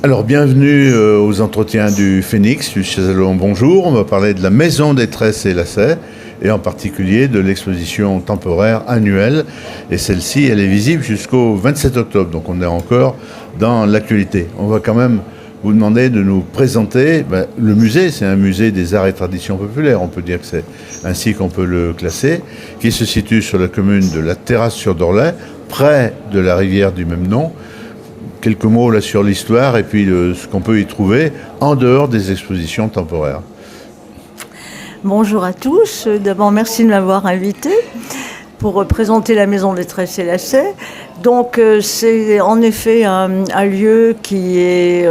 Alors, bienvenue aux entretiens du Phénix, du Salon Bonjour. On va parler de la Maison des Tresses et Lacets, et en particulier de l'exposition temporaire annuelle. Et celle-ci, elle est visible jusqu'au 27 octobre, donc on est encore dans l'actualité. On va quand même vous demander de nous présenter le musée. C'est un musée des arts et traditions populaires, on peut dire que c'est ainsi qu'on peut le classer, qui se situe sur la commune de la Terrasse-sur-Dorlay, près de la rivière du même nom. Quelques mots là sur l'histoire et puis ce qu'on peut y trouver en dehors des expositions temporaires. Bonjour à tous. D'abord, merci de m'avoir invité pour présenter la Maison des Tresses et Lacets. Donc, c'est en effet un lieu qui est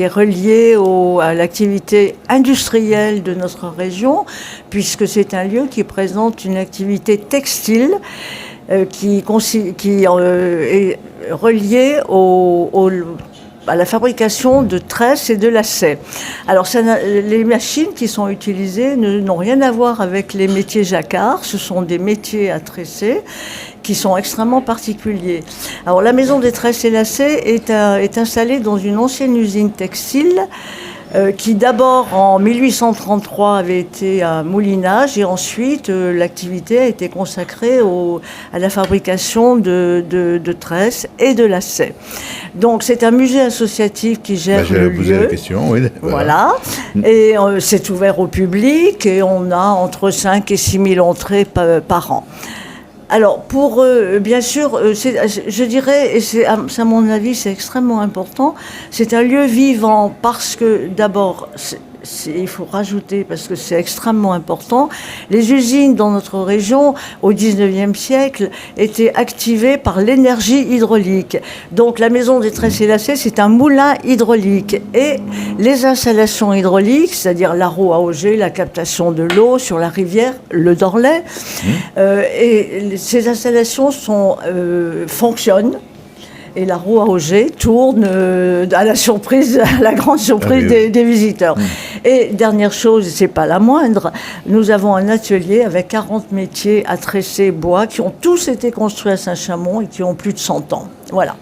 relié à l'activité industrielle de notre région, puisque c'est un lieu qui présente une activité textile qui est reliée à la fabrication de tresses et de lacets. Alors, les machines qui sont utilisées n'ont rien à voir avec les métiers jacquards. Ce sont des métiers à tresser qui sont extrêmement particuliers. Alors, la Maison des Tresses et Lacets est installée dans une ancienne usine textile qui d'abord en 1833 avait été un moulinage et ensuite l'activité a été consacrée à la fabrication de tresses et de lacets. Donc c'est un musée associatif qui gère le lieu. J'allais poser la question, oui. Voilà. Et c'est ouvert au public et on a entre 5 et 6 000 entrées par an. Alors, bien sûr, je dirais, et c'est à mon avis, c'est extrêmement important, c'est un lieu vivant parce que, d'abord, il faut rajouter, parce que c'est extrêmement important, les usines dans notre région, au XIXe siècle, étaient activées par l'énergie hydraulique. Donc, la Maison des Tresses et Lacets, c'est un moulin hydraulique. Et les installations hydrauliques, c'est-à-dire la roue à auger, la captation de l'eau sur la rivière, le Dorlay, et ces installations fonctionnent. Et la roue à auger tourne à la grande surprise des visiteurs. Et dernière chose, et c'est pas la moindre, nous avons un atelier avec 40 métiers à tresser bois qui ont tous été construits à Saint-Chamond et qui ont plus de 100 ans. Voilà.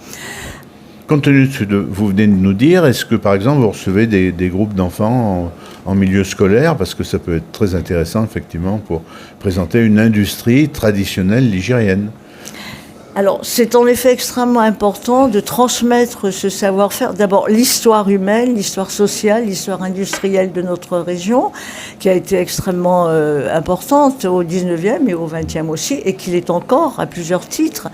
Compte tenu de ce que vous venez de nous dire, est-ce que par exemple vous recevez des groupes d'enfants en milieu scolaire, parce que ça peut être très intéressant effectivement pour présenter une industrie traditionnelle ligérienne? Alors, c'est en effet extrêmement important de transmettre ce savoir-faire. D'abord, l'histoire humaine, l'histoire sociale, l'histoire industrielle de notre région, qui a été extrêmement importante au 19e et au 20e aussi, et qui l'est encore à plusieurs titres.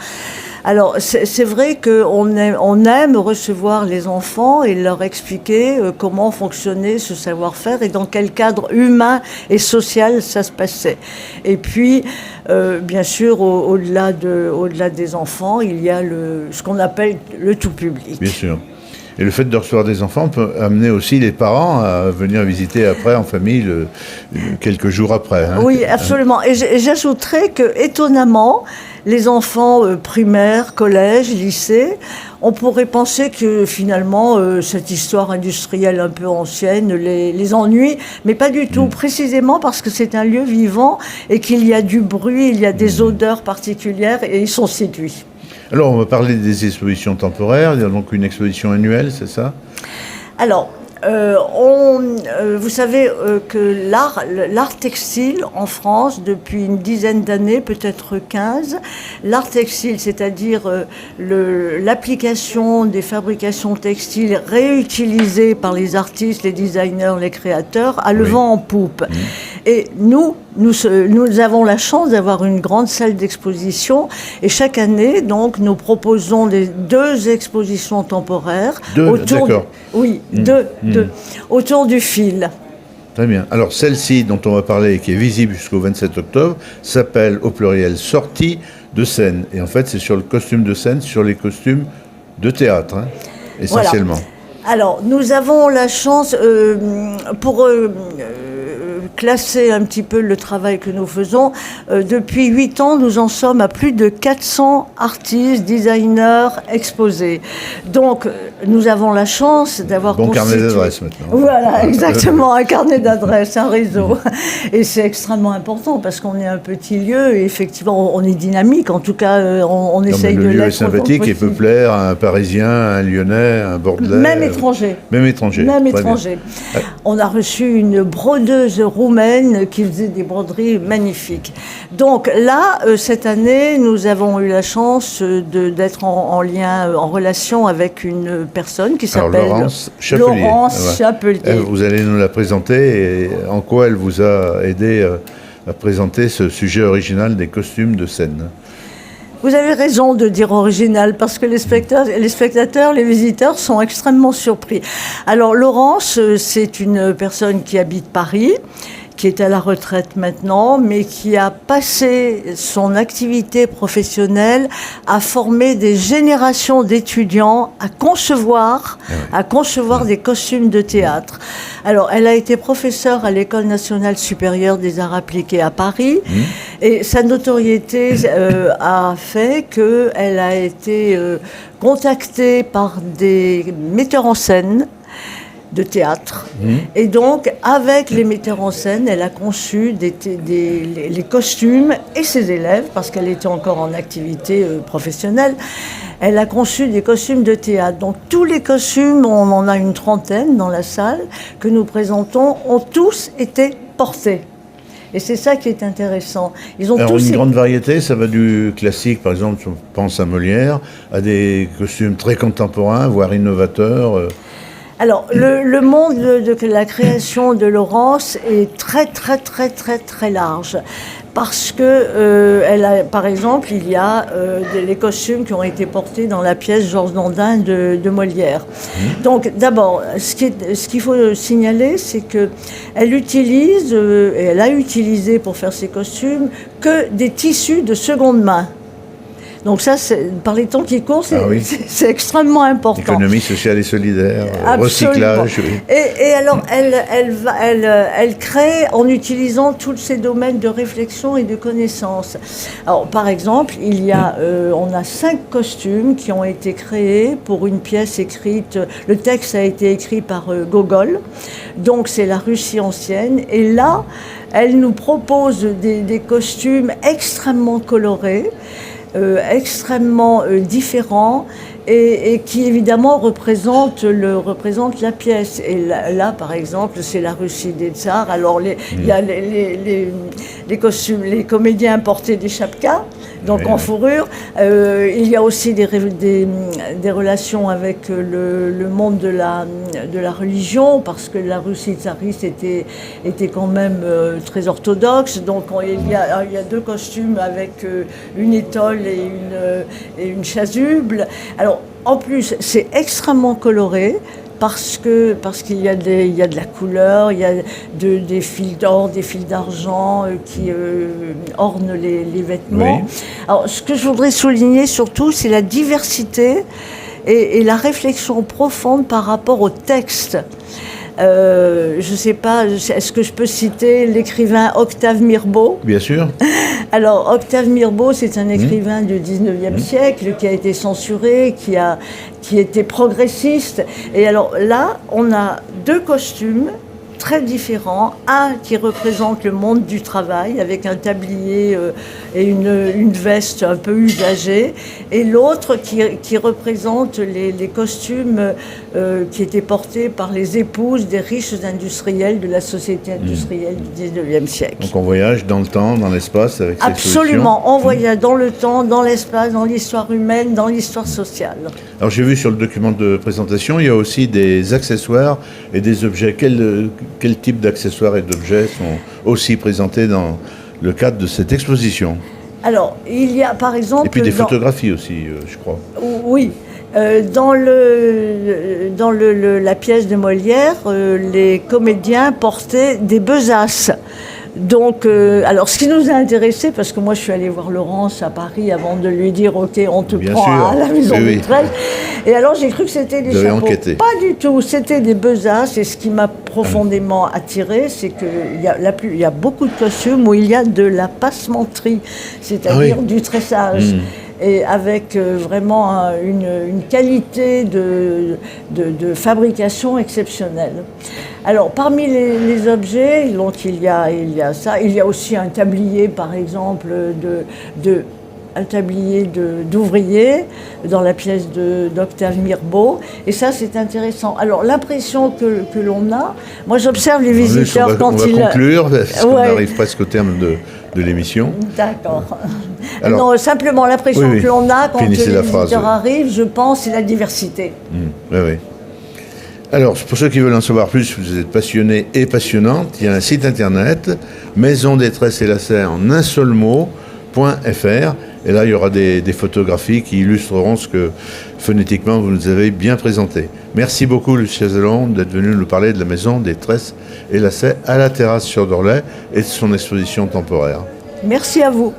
Alors, c'est vrai qu'on aime recevoir les enfants et leur expliquer comment fonctionnait ce savoir-faire et dans quel cadre humain et social ça se passait. Et puis, bien sûr, au-delà des enfants, il y a ce qu'on appelle le tout public. Bien sûr. Et le fait de recevoir des enfants peut amener aussi les parents à venir visiter après en famille quelques jours après. Hein. Oui, absolument. Et j'ajouterais que, étonnamment, les enfants primaires, collège, lycée, on pourrait penser que finalement cette histoire industrielle un peu ancienne les ennuie, mais pas du tout, précisément parce que c'est un lieu vivant et qu'il y a du bruit, il y a des odeurs particulières et ils sont séduits. Alors, on va parler des expositions temporaires. Il y a donc une exposition annuelle, c'est ça? Alors, vous savez que l'art textile en France, depuis une dizaine d'années, peut-être 15, l'art textile, c'est-à-dire l'application des fabrications textiles réutilisées par les artistes, les designers, les créateurs, a le vent en poupe. Et nous avons la chance d'avoir une grande salle d'exposition et chaque année, donc, nous proposons 2 expositions temporaires. Autour du fil. Très bien. Alors, celle-ci dont on va parler et qui est visible jusqu'au 27 octobre s'appelle au pluriel Sortie de scène. Et en fait, c'est sur le costume de scène, sur les costumes de théâtre, essentiellement. Voilà. Alors, nous avons la chance, pour classer un petit peu le travail que nous faisons, depuis 8 ans, nous en sommes à plus de 400 artistes, designers exposés. Donc, nous avons la chance d'avoir carnet d'adresses maintenant. Voilà, exactement, un carnet d'adresses, un réseau. Et c'est extrêmement important parce qu'on est un petit lieu et effectivement, on est dynamique. En tout cas, on essaye de l'être. Le lieu est sympathique et peut plaire à un Parisien, un Lyonnais, un Bordelais. Même étranger. Même étranger. Même étranger. On a reçu une brodeuse roumaine qui faisait des broderies magnifiques. Donc là, cette année, nous avons eu la chance d'être en lien, en relation avec une personne qui s'appelle Laurence Chapelier. Laurence Chapelier. Vous allez nous la présenter et en quoi elle vous a aidé à présenter ce sujet original des costumes de scène. Vous avez raison de dire original parce que les spectateurs, les visiteurs sont extrêmement surpris. Alors Laurence, c'est une personne qui habite Paris, qui est à la retraite maintenant, mais qui a passé son activité professionnelle à former des générations d'étudiants à concevoir des costumes de théâtre. Alors, elle a été professeure à l'École nationale supérieure des arts appliqués à Paris, et sa notoriété a fait qu'elle a été contactée par des metteurs en scène de théâtre. Et donc, avec les metteurs en scène, elle a conçu les costumes et ses élèves, parce qu'elle était encore en activité professionnelle, elle a conçu des costumes de théâtre. Donc, tous les costumes, on en a une trentaine dans la salle, que nous présentons, ont tous été portés. Et c'est ça qui est intéressant. Ils ont tous une grande variété, ça va du classique, par exemple, je pense à Molière, à des costumes très contemporains, voire innovateurs. Alors, le monde de la création de Laurence est très, très, très, très, très large. Parce que, par exemple, il y a les costumes qui ont été portés dans la pièce Georges Dandin de Molière. Donc, d'abord, ce qu'il faut signaler, c'est qu'elle utilise, et elle a utilisé pour faire ses costumes, que des tissus de seconde main. Donc ça, par les temps qui courent, c'est extrêmement important. Économie sociale et solidaire, recyclage. Oui. Et alors, elle crée en utilisant tous ces domaines de réflexion et de connaissance. Alors, par exemple, on a 5 costumes qui ont été créés pour une pièce écrite. Le texte a été écrit par Gogol, donc c'est la Russie ancienne. Et là, elle nous propose des costumes extrêmement colorés, extrêmement différents et qui évidemment représentent la pièce. Et là, par exemple, c'est la Russie des tsars. Alors il y a les costumes, les comédiens portaient des chapkas, donc en fourrure. Il y a aussi des relations avec le monde de la religion, parce que la Russie tsariste était quand même très orthodoxe. Donc il y a 2 costumes avec une étole et une chasuble. Alors, en plus, c'est extrêmement coloré parce qu'il y a de la couleur, il y a des fils d'or, des fils d'argent qui ornent les vêtements. Oui. Alors, ce que je voudrais souligner surtout, c'est la diversité et la réflexion profonde par rapport au texte. Je ne sais pas, est-ce que je peux citer l'écrivain Octave Mirbeau ? Bien sûr. Alors, Octave Mirbeau, c'est un écrivain du 19e siècle qui a été censuré, qui était progressiste. Et alors là, on a 2 costumes très différents. Un qui représente le monde du travail avec un tablier et une veste un peu usagée, et l'autre qui représente les costumes qui étaient portés par les épouses des riches industriels de la société industrielle du 19e siècle. Donc on voyage dans le temps, dans l'espace avec ces solutions. Absolument, on voyage dans le temps, dans l'espace, dans l'histoire humaine, dans l'histoire sociale. Alors j'ai vu sur le document de présentation, il y a aussi des accessoires et des objets. Quel type d'accessoires et d'objets sont aussi présentés dans le cadre de cette exposition? Alors, il y a par exemple... Et puis des photographies aussi, je crois. Oui. Dans la pièce de Molière, les comédiens portaient des besaces. Donc, alors, ce qui nous a intéressés, parce que moi, je suis allée voir Laurence à Paris avant de lui dire, OK, on te prend à la maison de 13. Et alors j'ai cru que c'était des Vous avez chapeaux. enquêté. Pas du tout, c'était des besaces. Et ce qui m'a profondément attiré, c'est qu'il y a beaucoup de costumes où il y a de la passementerie, c'est-à-dire du tressage. Et avec vraiment une qualité de fabrication exceptionnelle. Alors, parmi les objets, donc il y a ça. Il y a aussi un tablier, par exemple, un tablier d'ouvrier dans la pièce d'Octave Mirbeau. Et ça, c'est intéressant. Alors, l'impression que l'on a, moi j'observe les visiteurs on va conclure, parce qu'on arrive presque au terme de l'émission. D'accord. Non, simplement l'impression que l'on a quand les visiteurs arrivent, je pense, c'est la diversité. Oui. Alors, pour ceux qui veulent en savoir plus, vous êtes passionnés et passionnantes, il y a un site internet, Maison des Tresses et Lacets en un seul mot.fr. Et là, il y aura des photographies qui illustreront ce que phonétiquement vous nous avez bien présenté. Merci beaucoup, Lucie Chazalon, d'être venu nous parler de la Maison des Tresses et Lacets à la terrasse sur Dorlay et de son exposition temporaire. Merci à vous.